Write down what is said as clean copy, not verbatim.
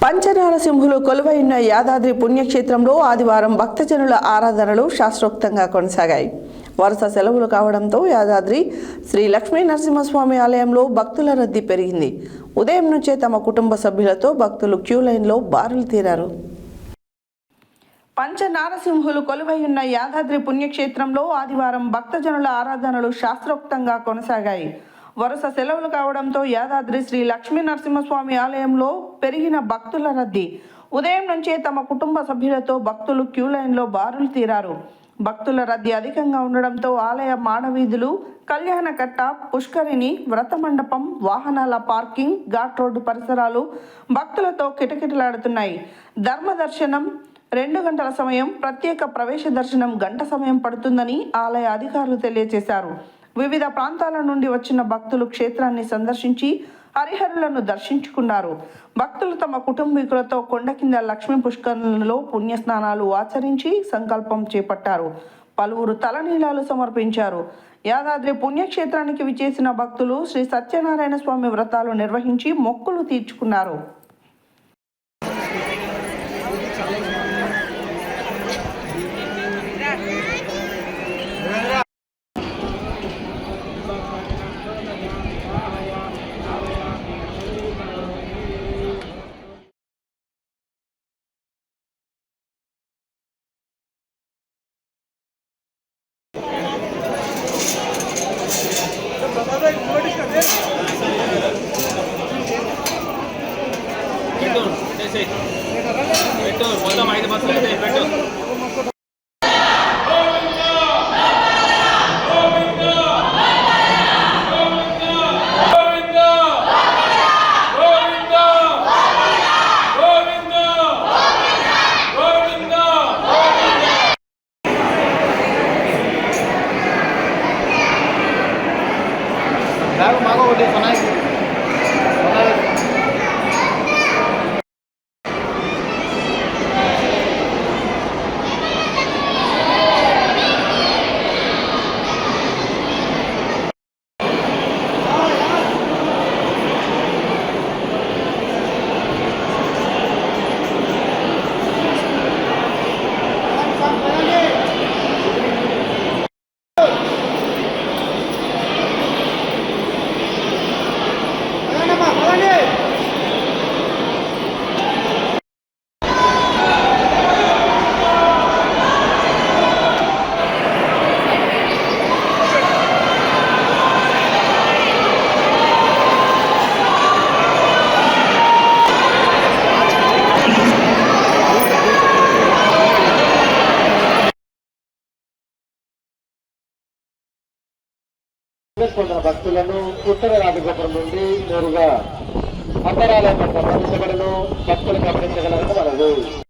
పంచనారసింహులు కొలువైన యాదాద్రి పుణ్యక్షేత్రంలో ఆదివారం భక్తజనుల ఆరాధనలు శాస్త్రోక్తంగా కొనసాగాయి. వరుస సెలవులు కావడంతో యాదాద్రి శ్రీ లక్ష్మీ నరసింహస్వామి ఆలయంలో భక్తుల రద్దీ పెరిగింది. ఉదయం నుంచే తమ కుటుంబ సభ్యులతో భక్తులు క్యూ లైన్లో బారులు తీరారు. పంచనారసింహులు కొలువైన యాదాద్రి పుణ్యక్షేత్రంలో ఆదివారం భక్తజనుల ఆరాధనలు శాస్త్రోక్తంగా కొనసాగాయి. వరుస సెలవులు కావడంతో యాదాద్రి శ్రీ లక్ష్మీ నరసింహస్వామి ఆలయంలో పెరిగిన భక్తుల రద్దీ. ఉదయం నుంచే తమ కుటుంబ సభ్యులతో భక్తులు క్యూ లైన్లో బారులు తీరారు. భక్తుల రద్దీ అధికంగా ఉండడంతో ఆలయ మాడవీధులు, కళ్యాణకట్ట, పుష్కరిణి, వ్రత మండపం, వాహనాల పార్కింగ్, ఘాట్ రోడ్డు పరిసరాలు భక్తులతో కిటకిటలాడుతున్నాయి. ధర్మ దర్శనం 2 గంటల సమయం, ప్రత్యేక ప్రవేశ దర్శనం గంట సమయం పడుతుందని ఆలయ అధికారులు తెలియజేశారు. వివిధ ప్రాంతాల నుండి వచ్చిన భక్తులు క్షేత్రాన్ని సందర్శించి హరిహరులను దర్శించుకున్నారు. భక్తులు తమ కుటుంబీకులతో కొండ కింద లక్ష్మీ పుష్కరిణిలో పుణ్యస్నానాలు ఆచరించి సంకల్పం చేపట్టారు. పలువురు తలనీలాలు సమర్పించారు. యాదాద్రి పుణ్యక్షేత్రానికి విచ్చేసిన భక్తులు శ్రీ సత్యనారాయణ స్వామి వ్రతాలు నిర్వహించి మొక్కులు తీర్చుకున్నారు. మొత్తం 5 బస్సులు అయితే పెట్టు. మాకు ఒకటి కొనాలి. భక్తులను ఉత్తర రాజగోపురం నుండి నేరుగా అంతరాలయం పట్ల భక్తులను గమనించగలరని మనది.